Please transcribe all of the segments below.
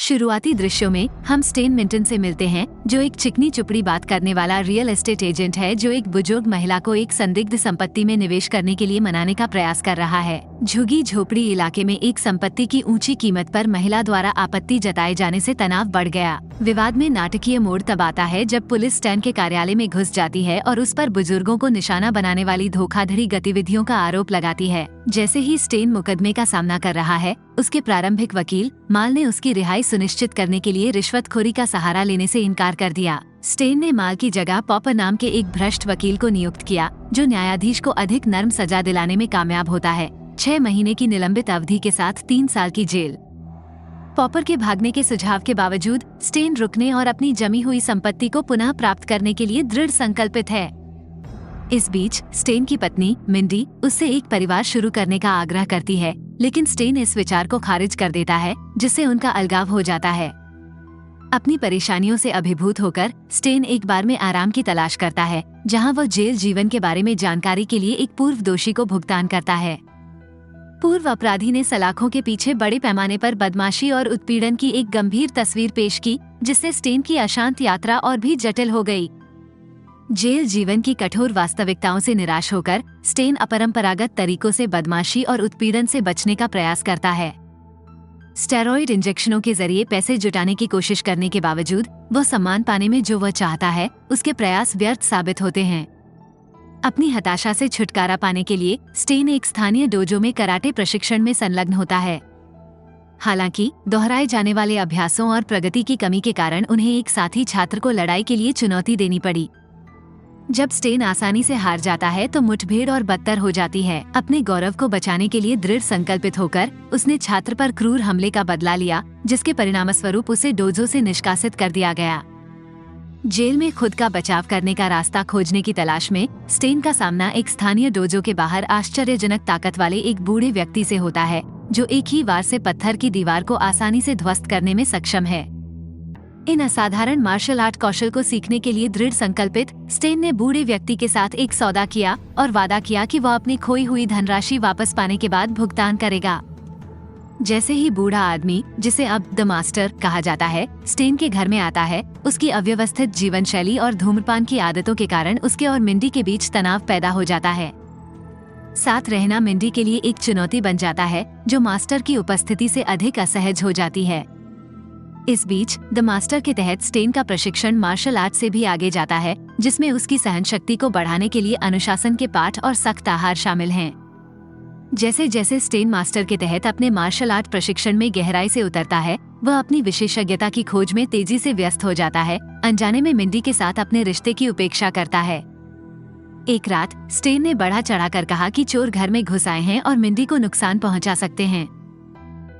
शुरुआती दृश्यों में हम स्टेन मिंटन से मिलते हैं, जो एक चिकनी चुपड़ी बात करने वाला रियल एस्टेट एजेंट है, जो एक बुजुर्ग महिला को एक संदिग्ध संपत्ति में निवेश करने के लिए मनाने का प्रयास कर रहा है। झुग्गी झोपड़ी इलाके में एक संपत्ति की ऊंची कीमत पर महिला द्वारा आपत्ति जताए जाने से तनाव बढ़ गया। विवाद में नाटकीय मोड़ तब आता है जब पुलिस स्टैन के कार्यालय में घुस जाती है और उस पर बुजुर्गों को निशाना बनाने वाली धोखाधड़ी गतिविधियों का आरोप लगाती है। जैसे ही स्टेन मुकदमे का सामना कर रहा है, उसके प्रारंभिक वकील माल ने उसकी रिहाई सुनिश्चित करने के लिए रिश्वतखोरी का सहारा लेने से इनकार कर दिया। स्टेन ने माल की जगह पॉपर नाम के एक भ्रष्ट वकील को नियुक्त किया, जो न्यायाधीश को अधिक नर्म सजा दिलाने में कामयाब होता है। 6 महीने की निलंबित अवधि के साथ 3 साल की जेल। पॉपर के भागने के सुझाव के बावजूद स्टेन रुकने और अपनी जमी हुई संपत्ति को पुनः प्राप्त करने के लिए दृढ़ संकल्पित है। इस बीच स्टेन की पत्नी मिंडी उससे एक परिवार शुरू करने का आग्रह करती है, लेकिन स्टेन इस विचार को खारिज कर देता है, जिससे उनका अलगाव हो जाता है। अपनी परेशानियों से अभिभूत होकर स्टेन एक बार में आराम की तलाश करता है, जहां वह जेल जीवन के बारे में जानकारी के लिए एक पूर्व दोषी को भुगतान करता है। पूर्व अपराधी ने सलाखों के पीछे बड़े पैमाने पर बदमाशी और उत्पीड़न की एक गंभीर तस्वीर पेश की, जिससे स्टेन की अशांत यात्रा और भी जटिल हो गई। जेल जीवन की कठोर वास्तविकताओं से निराश होकर स्टेन अपरंपरागत तरीकों से बदमाशी और उत्पीड़न से बचने का प्रयास करता है। स्टेरॉइड इंजेक्शनों के जरिए पैसे जुटाने की कोशिश करने के बावजूद वह सम्मान पाने में जो वह चाहता है, उसके प्रयास व्यर्थ साबित होते हैं। अपनी हताशा से छुटकारा पाने के लिए स्टेन एक स्थानीय डोजो में कराटे प्रशिक्षण में संलग्न होता है। हालांकि दोहराए जाने वाले अभ्यासों और प्रगति की कमी के कारण उन्हें एक साथी छात्र को लड़ाई के लिए चुनौती देनी पड़ी। जब स्टेन आसानी से हार जाता है तो मुठभेड़ और बदतर हो जाती है। अपने गौरव को बचाने के लिए दृढ़ संकल्पित होकर उसने छात्र पर क्रूर हमले का बदला लिया, जिसके परिणामस्वरूप उसे डोजो से निष्कासित कर दिया गया। जेल में खुद का बचाव करने का रास्ता खोजने की तलाश में स्टेन का सामना एक स्थानीय डोजो के बाहर आश्चर्यजनक ताकत वाले एक बूढ़े व्यक्ति से होता है, जो एक ही वार से पत्थर की दीवार को आसानी से ध्वस्त करने में सक्षम है। इन असाधारण मार्शल आर्ट कौशल को सीखने के लिए दृढ़ संकल्पित स्टेन ने बूढ़े व्यक्ति के साथ एक सौदा किया और वादा किया कि वह अपनी खोई हुई धनराशि वापस पाने के बाद भुगतान करेगा। जैसे ही बूढ़ा आदमी, जिसे अब द मास्टर कहा जाता है, स्टेन के घर में आता है, उसकी अव्यवस्थित जीवन शैली और धूम्रपान की आदतों के कारण उसके और मिंडी के बीच तनाव पैदा हो जाता है। साथ रहना मिंडी के लिए एक चुनौती बन जाता है, जो मास्टर की उपस्थिति से अधिक असहज हो जाती है। इस बीच द मास्टर के तहत स्टेन का प्रशिक्षण मार्शल आर्ट से भी आगे जाता है, जिसमें उसकी सहनशक्ति को बढ़ाने के लिए अनुशासन के पाठ और सख्त आहार शामिल हैं। जैसे जैसे स्टेन मास्टर के तहत अपने मार्शल आर्ट प्रशिक्षण में गहराई से उतरता है, वह अपनी विशेषज्ञता की खोज में तेजी से व्यस्त हो जाता है, अनजाने में मिंडी के साथ अपने रिश्ते की उपेक्षा करता है। एक रात स्टेन ने बढ़ा चढ़ाकर कहा कि चोर घर में घुस आए हैं और मिंडी को नुकसान पहुंचा सकते हैं।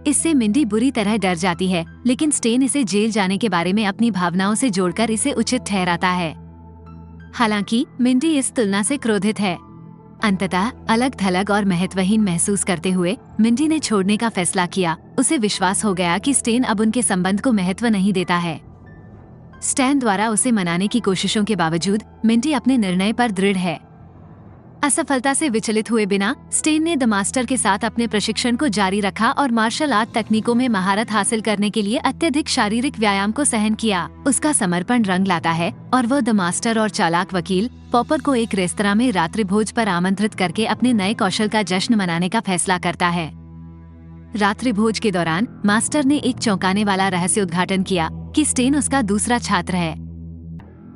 इससे मिंडी बुरी तरह डर जाती है, लेकिन स्टेन इसे जेल जाने के बारे में अपनी भावनाओं से जोड़कर इसे उचित ठहराता है। हालांकि मिंडी इस तुलना से क्रोधित है। अंततः अलग थलग और महत्वहीन महसूस करते हुए मिंडी ने छोड़ने का फैसला किया। उसे विश्वास हो गया कि स्टेन अब उनके संबंध को महत्व नहीं देता है। स्टैन द्वारा उसे मनाने की कोशिशों के बावजूद मिंडी अपने निर्णय पर दृढ़ है। असफलता से विचलित हुए बिना स्टेन ने द मास्टर के साथ अपने प्रशिक्षण को जारी रखा और मार्शल आर्ट तकनीकों में महारत हासिल करने के लिए अत्यधिक शारीरिक व्यायाम को सहन किया। उसका समर्पण रंग लाता है और वह द मास्टर और चालाक वकील पॉपर को एक रेस्तरां में रात्रि भोज पर आमंत्रित करके अपने नए कौशल का जश्न मनाने का फैसला करता है। रात्रि भोज के दौरान मास्टर ने एक चौंकाने वाला रहस्य उद्घाटन किया कि स्टेन उसका दूसरा छात्र है।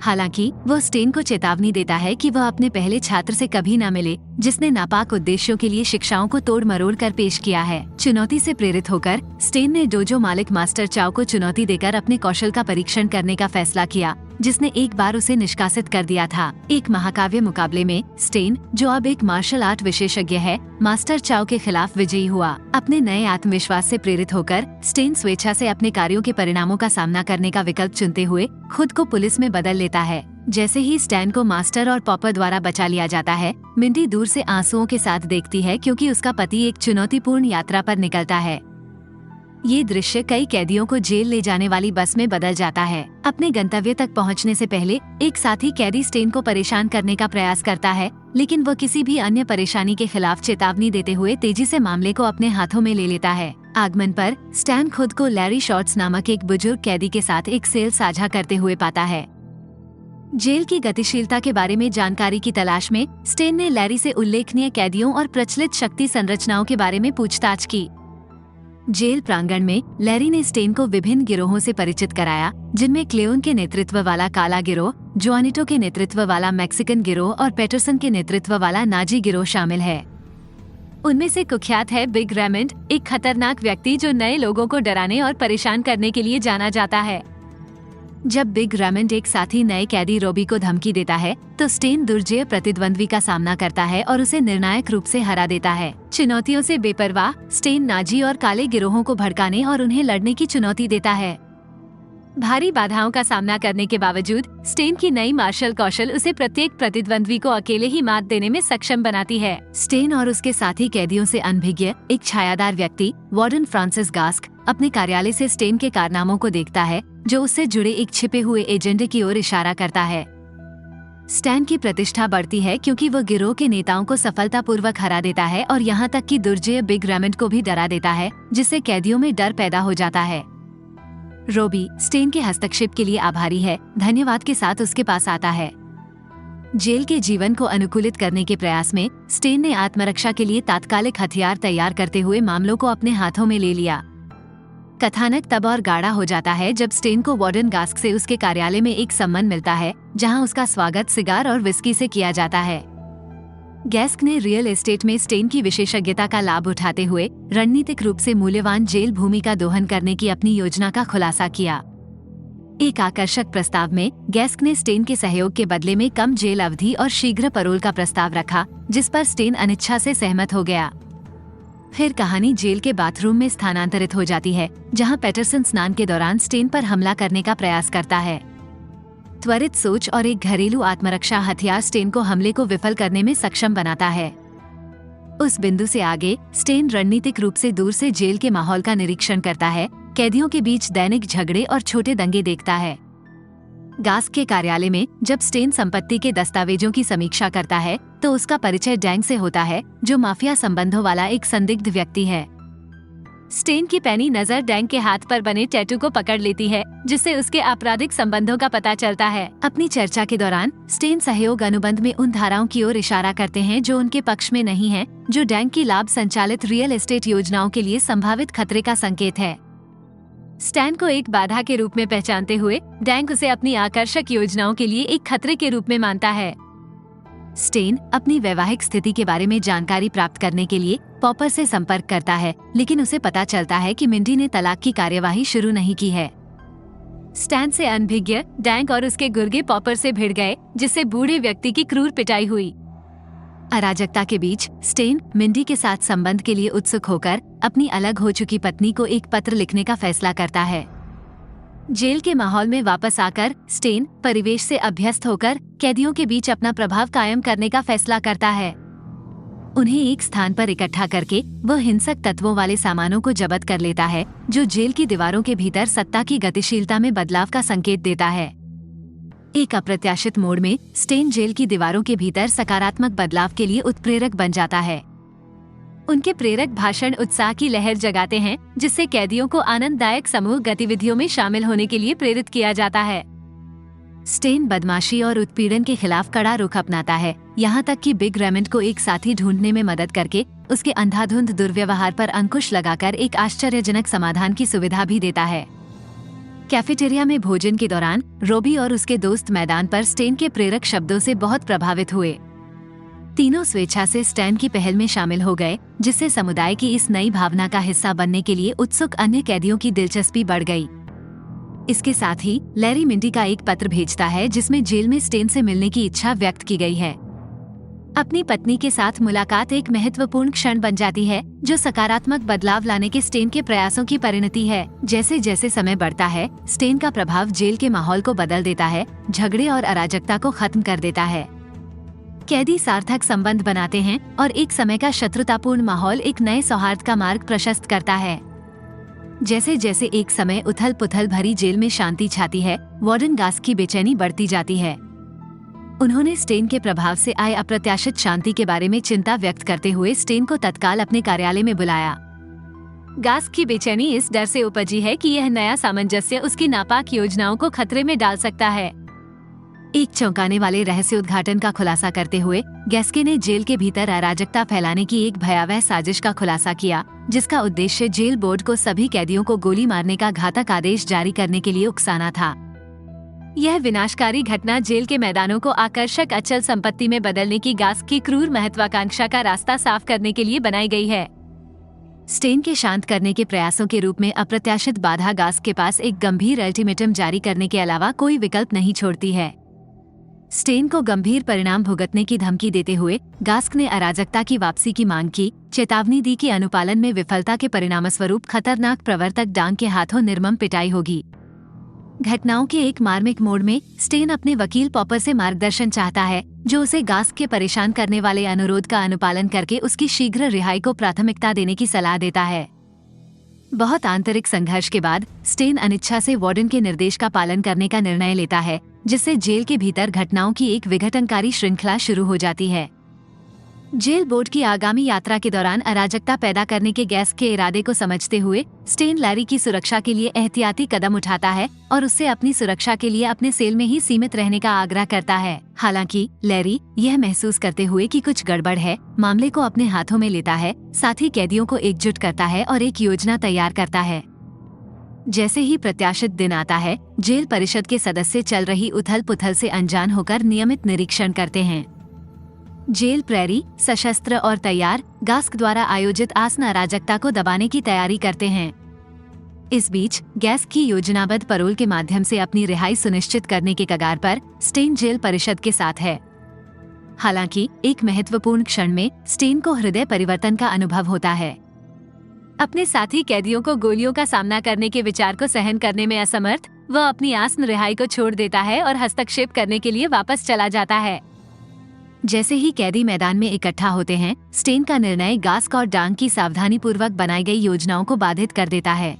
हालांकि वह स्टेन को चेतावनी देता है कि वह अपने पहले छात्र से कभी न मिले, जिसने नापाक उद्देश्यों के लिए शिक्षाओं को तोड़ मरोड़ कर पेश किया है। चुनौती से प्रेरित होकर स्टेन ने डोजो मालिक मास्टर चाओ को चुनौती देकर अपने कौशल का परीक्षण करने का फैसला किया, जिसने एक बार उसे निष्कासित कर दिया था। एक महाकाव्य मुकाबले में स्टेन, जो अब एक मार्शल आर्ट विशेषज्ञ है, मास्टर चाओ के खिलाफ विजयी हुआ। अपने नए आत्मविश्वास से प्रेरित होकर स्टेन स्वेच्छा से अपने कार्यों के परिणामों का सामना करने का विकल्प चुनते हुए खुद को पुलिस में बदल लेता है। जैसे ही स्टैन को मास्टर और पॉपर द्वारा बचा लिया जाता है, मिंडी दूर से आंसुओं के साथ देखती है, क्योंकि उसका पति एक चुनौतीपूर्ण यात्रा पर निकलता है। ये दृश्य कई कैदियों को जेल ले जाने वाली बस में बदल जाता है। अपने गंतव्य तक पहुंचने से पहले एक साथी कैदी स्टेन को परेशान करने का प्रयास करता है, लेकिन वह किसी भी अन्य परेशानी के खिलाफ चेतावनी देते हुए तेजी से मामले को अपने हाथों में ले लेता है। आगमन पर स्टैन खुद को लैरी शॉर्ट्स नामक एक बुजुर्ग कैदी के साथ एक सेल साझा करते हुए पाता है। जेल की गतिशीलता के बारे में जानकारी की तलाश में स्टेन ने लैरी से उल्लेखनीय कैदियों और प्रचलित शक्ति संरचनाओं के बारे में पूछताछ की। जेल प्रांगण में लैरी ने स्टेन को विभिन्न गिरोहों से परिचित कराया, जिनमें क्लेओन के नेतृत्व वाला काला गिरोह, जोआनिटो के नेतृत्व वाला मैक्सिकन गिरोह और पेटरसन के नेतृत्व वाला नाजी गिरोह शामिल है। उनमें से कुख्यात है बिग रेमंड, एक खतरनाक व्यक्ति जो नए लोगों को डराने और परेशान करने के लिए जाना जाता है। जब बिग रेमंड एक साथी नए कैदी रोबी को धमकी देता है तो स्टेन दुर्जेय प्रतिद्वंद्वी का सामना करता है और उसे निर्णायक रूप से हरा देता है। चुनौतियों से बेपरवाह स्टेन नाजी और काले गिरोहों को भड़काने और उन्हें लड़ने की चुनौती देता है। भारी बाधाओं का सामना करने के बावजूद स्टेन की नई मार्शल कौशल उसे प्रत्येक प्रतिद्वंद्वी को अकेले ही मात देने में सक्षम बनाती है। स्टेन और उसके साथी कैदियों से अनभिज्ञ एक छायादार व्यक्ति वार्डन फ्रांसिस गास्क अपने कार्यालय से स्टेन के कारनामों को देखता है, जो उससे जुड़े एक छिपे हुए एजेंडे की ओर इशारा करता है। स्टैन की प्रतिष्ठा बढ़ती है क्योंकि वो गिरोह के नेताओं को सफलतापूर्वक हरा देता है और यहाँ तक कि दुर्जेय बिग रेमंड को भी डरा देता है, जिससे कैदियों में डर पैदा हो जाता है। रोबी स्टेन के हस्तक्षेप के लिए आभारी है, धन्यवाद के साथ उसके पास आता है। जेल के जीवन को अनुकूलित करने के प्रयास में स्टेन ने आत्मरक्षा के लिए तात्कालिक हथियार तैयार करते हुए मामलों को अपने हाथों में ले लिया। कथानक तब और गाढ़ा हो जाता है जब स्टेन को वार्डन गास्क से उसके कार्यालय में एक सम्मन मिलता है, जहां उसका स्वागत सिगार और विस्की से किया जाता है। गैस्क ने रियल एस्टेट में स्टेन की विशेषज्ञता का लाभ उठाते हुए रणनीतिक रूप से मूल्यवान जेल भूमि का दोहन करने की अपनी योजना का खुलासा किया। एक आकर्षक प्रस्ताव में गैस्क ने स्टेन के सहयोग के बदले में कम जेल अवधि और शीघ्र पैरोल का प्रस्ताव रखा, जिस पर स्टेन अनिच्छा से सहमत हो गया। फिर कहानी जेल के बाथरूम में स्थानांतरित हो जाती है, जहां पेटरसन स्नान के दौरान स्टेन पर हमला करने का प्रयास करता है। त्वरित सोच और एक घरेलू आत्मरक्षा हथियार स्टेन को हमले को विफल करने में सक्षम बनाता है। उस बिंदु से आगे स्टेन रणनीतिक रूप से दूर से जेल के माहौल का निरीक्षण करता है, कैदियों के बीच दैनिक झगड़े और छोटे दंगे देखता है। गास्क के कार्यालय में जब स्टेन संपत्ति के दस्तावेजों की समीक्षा करता है तो उसका परिचय डैंग से होता है, जो माफिया संबंधों वाला एक संदिग्ध व्यक्ति है। स्टेन की पैनी नजर डैंग के हाथ पर बने टैटू को पकड़ लेती है, जिससे उसके आपराधिक संबंधों का पता चलता है। अपनी चर्चा के दौरान स्टेन सहयोग अनुबंध में उन धाराओं की ओर इशारा करते हैं जो उनके पक्ष में नहीं है, जो डैंग की लाभ संचालित रियल एस्टेट योजनाओं के लिए संभावित खतरे का संकेत है। स्टैन को एक बाधा के रूप में पहचानते हुए डैंग उसे अपनी आकर्षक योजनाओं के लिए एक खतरे के रूप में मानता है। स्टेन अपनी वैवाहिक स्थिति के बारे में जानकारी प्राप्त करने के लिए पॉपर से संपर्क करता है, लेकिन उसे पता चलता है कि मिंडी ने तलाक की कार्यवाही शुरू नहीं की है। स्टैन से अनभिज्ञ डैंग और उसके गुर्गे पॉपर से भिड़ गए, जिससे बूढ़े व्यक्ति की क्रूर पिटाई हुई। अराजकता के बीच स्टेन मिंडी के साथ संबंध के लिए उत्सुक होकर अपनी अलग हो चुकी पत्नी को एक पत्र लिखने का फैसला करता है। जेल के माहौल में वापस आकर स्टेन परिवेश से अभ्यस्त होकर कैदियों के बीच अपना प्रभाव कायम करने का फैसला करता है। उन्हें एक स्थान पर इकट्ठा करके वह हिंसक तत्वों वाले सामानों को जब्त कर लेता है, जो जेल की दीवारों के भीतर सत्ता की गतिशीलता में बदलाव का संकेत देता है। एक अप्रत्याशित मोड़ में स्टेन जेल की दीवारों के भीतर सकारात्मक बदलाव के लिए उत्प्रेरक बन जाता है। उनके प्रेरक भाषण उत्साह की लहर जगाते हैं, जिससे कैदियों को आनंददायक समूह गतिविधियों में शामिल होने के लिए प्रेरित किया जाता है। स्टेन बदमाशी और उत्पीड़न के खिलाफ कड़ा रुख अपनाता है, यहाँ तक कि बिग रेमंड को एक साथी ढूंढने में मदद करके उसके अंधाधुंध दुर्व्यवहार पर अंकुश लगाकर एक आश्चर्यजनक समाधान की सुविधा भी देता है। कैफेटेरिया में भोजन के दौरान रोबी और उसके दोस्त मैदान पर स्टेन के प्रेरक शब्दों से बहुत प्रभावित हुए। तीनों स्वेच्छा से स्टैन की पहल में शामिल हो गए, जिससे समुदाय की इस नई भावना का हिस्सा बनने के लिए उत्सुक अन्य कैदियों की दिलचस्पी बढ़ गई। इसके साथ ही लैरी मिंडी का एक पत्र भेजता है, जिसमें जेल में स्टेन से मिलने की इच्छा व्यक्त की गई है। अपनी पत्नी के साथ मुलाकात एक महत्वपूर्ण क्षण बन जाती है, जो सकारात्मक बदलाव लाने के स्टेन के प्रयासों की परिणति है। जैसे जैसे समय बढ़ता है, स्टेन का प्रभाव जेल के माहौल को बदल देता है, झगड़े और अराजकता को खत्म कर देता है। कैदी सार्थक संबंध बनाते हैं और एक समय का शत्रुतापूर्ण माहौल एक नए सौहार्द का मार्ग प्रशस्त करता है। जैसे जैसे एक समय उथल पुथल भरी जेल में शांति छाती है, वार्डन गास्क की बेचैनी बढ़ती जाती है। उन्होंने स्टेन के प्रभाव से आए अप्रत्याशित शांति के बारे में चिंता व्यक्त करते हुए स्टेन को तत्काल अपने कार्यालय में बुलाया। गास्क की बेचैनी इस डर से उपजी है कि यह नया सामंजस्य उसकी नापाक योजनाओं को खतरे में डाल सकता है। एक चौंकाने वाले रहस्य उद्घाटन का खुलासा करते हुए गैस्के ने जेल के भीतर अराजकता फैलाने की एक भयावह साजिश का खुलासा किया, जिसका उद्देश्य जेल बोर्ड को सभी कैदियों को गोली मारने का घातक आदेश जारी करने के लिए उकसाना था। यह विनाशकारी घटना जेल के मैदानों को आकर्षक अचल संपत्ति में बदलने की गास्क की क्रूर महत्वाकांक्षा का रास्ता साफ करने के लिए बनाई गई है। स्टेन के शांत करने के प्रयासों के रूप में अप्रत्याशित बाधा गास्क के पास एक गंभीर अल्टीमेटम जारी करने के अलावा कोई विकल्प नहीं छोड़ती है। स्टेन को गंभीर परिणाम भुगतने की धमकी देते हुए गास्क ने अराजकता की वापसी की मांग की, चेतावनी दी कि अनुपालन में विफलता के परिणामस्वरूप खतरनाक प्रवर्तक डांग के हाथों निर्मम पिटाई होगी। घटनाओं के एक मार्मिक मोड़ में स्टेन अपने वकील पॉपर से मार्गदर्शन चाहता है, जो उसे गास्क के परेशान करने वाले अनुरोध का अनुपालन करके उसकी शीघ्र रिहाई को प्राथमिकता देने की सलाह देता है। बहुत आंतरिक संघर्ष के बाद स्टेन अनिच्छा से वार्डन के निर्देश का पालन करने का निर्णय लेता है, जिससे जेल के भीतर घटनाओं की एक विघटनकारी श्रृंखला शुरू हो जाती है। जेल बोर्ड की आगामी यात्रा के दौरान अराजकता पैदा करने के गैस्क के इरादे को समझते हुए स्टेन लैरी की सुरक्षा के लिए एहतियाती कदम उठाता है और उससे अपनी सुरक्षा के लिए अपने सेल में ही सीमित रहने का आग्रह करता है। हालांकि लैरी यह महसूस करते हुए कि कुछ गड़बड़ है, मामले को अपने हाथों में लेता है, साथ ही कैदियों को एकजुट करता है और एक योजना तैयार करता है। जैसे ही प्रत्याशित दिन आता है, जेल परिषद के सदस्य चल रही उथल पुथल से अनजान होकर नियमित निरीक्षण करते हैं। जेल प्रैरी सशस्त्र और तैयार गास्क द्वारा आयोजित आसन अराजकता को दबाने की तैयारी करते हैं। इस बीच गैस्क की योजनाबद्ध परोल के माध्यम से अपनी रिहाई सुनिश्चित करने के कगार पर स्टेन जेल परिषद के साथ है। हालांकि एक महत्वपूर्ण क्षण में स्टेन को हृदय परिवर्तन का अनुभव होता है। अपने साथी कैदियों को गोलियों का सामना करने के विचार को सहन करने में असमर्थ, वह अपनी आसन रिहाई को छोड़ देता है और हस्तक्षेप करने के लिए वापस चला जाता है। जैसे ही कैदी मैदान में इकट्ठा होते हैं, स्टेन का निर्णय गास्क और डांग की सावधानी पूर्वक बनाई गई योजनाओं को बाधित कर देता है।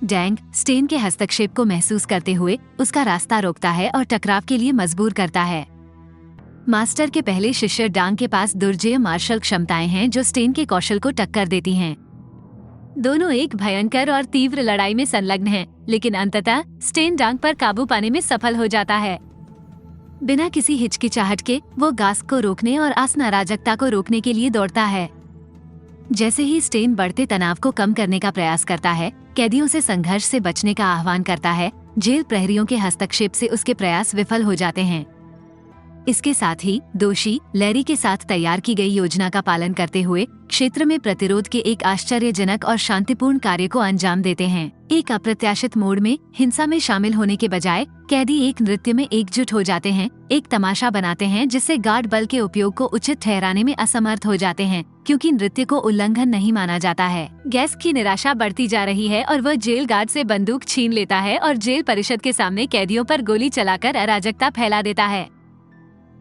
डैंग स्टेन के हस्तक्षेप को महसूस करते हुए उसका रास्ता रोकता है और टकराव के लिए मजबूर करता है। मास्टर के पहले शिष्य डांग के पास दुर्जेय मार्शल क्षमताएं हैं जो स्टेन के कौशल को टक्कर देती हैं। दोनों एक भयंकर और तीव्र लड़ाई में संलग्न हैं, लेकिन अंततः स्टेन डांग पर काबू पाने में सफल हो जाता है। बिना किसी हिचकिचाहट के वो गास्क को रोकने और आसन अराजकता को रोकने के लिए दौड़ता है। जैसे ही स्टेन बढ़ते तनाव को कम करने का प्रयास करता है, कैदियों से संघर्ष से बचने का आह्वान करता है, जेल प्रहरियों के हस्तक्षेप से उसके प्रयास विफल हो जाते हैं। इसके साथ ही दोषी लैरी के साथ तैयार की गई योजना का पालन करते हुए क्षेत्र में प्रतिरोध के एक आश्चर्यजनक और शांतिपूर्ण कार्य को अंजाम देते हैं। एक अप्रत्याशित मोड़ में हिंसा में शामिल होने के बजाय कैदी एक नृत्य में एकजुट हो जाते हैं, एक तमाशा बनाते हैं जिससे गार्ड बल के उपयोग को उचित ठहराने में असमर्थ हो जाते हैं, क्योंकि नृत्य को उल्लंघन नहीं माना जाता है। गैस्क की निराशा बढ़ती जा रही है और वह जेल गार्ड से बंदूक छीन लेता है और जेल परिषद के सामने कैदियों पर गोली चलाकर अराजकता फैला देता है।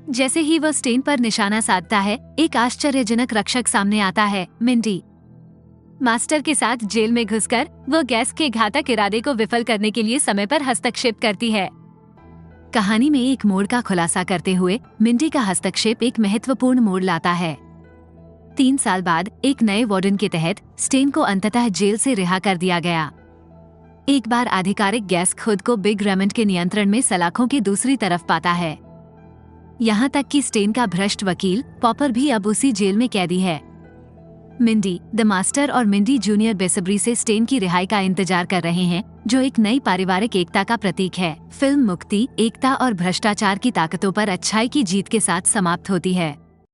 जैसे ही वह स्टेन पर निशाना साधता है, एक आश्चर्यजनक रक्षक सामने आता है, मिंडी। मास्टर के साथ जेल में घुसकर वह गैस्क के घातक इरादे को विफल करने के लिए समय पर हस्तक्षेप करती है। कहानी में एक मोड़ का खुलासा करते हुए मिंडी का हस्तक्षेप एक महत्वपूर्ण मोड़ लाता है। 3 साल बाद एक नए वार्डन के तहत स्टेन को अंततः जेल से रिहा कर दिया गया। एक बार आधिकारिक गैस्क खुद को बिग रेमंड के नियंत्रण में सलाखों की दूसरी तरफ पाता है। यहाँ तक कि स्टेन का भ्रष्ट वकील पॉपर भी अब उसी जेल में कैदी है। मिंडी द मास्टर और मिंडी जूनियर बेसब्री से स्टेन की रिहाई का इंतजार कर रहे हैं, जो एक नई पारिवारिक एकता का प्रतीक है। फिल्म मुक्ति, एकता और भ्रष्टाचार की ताकतों पर अच्छाई की जीत के साथ समाप्त होती है।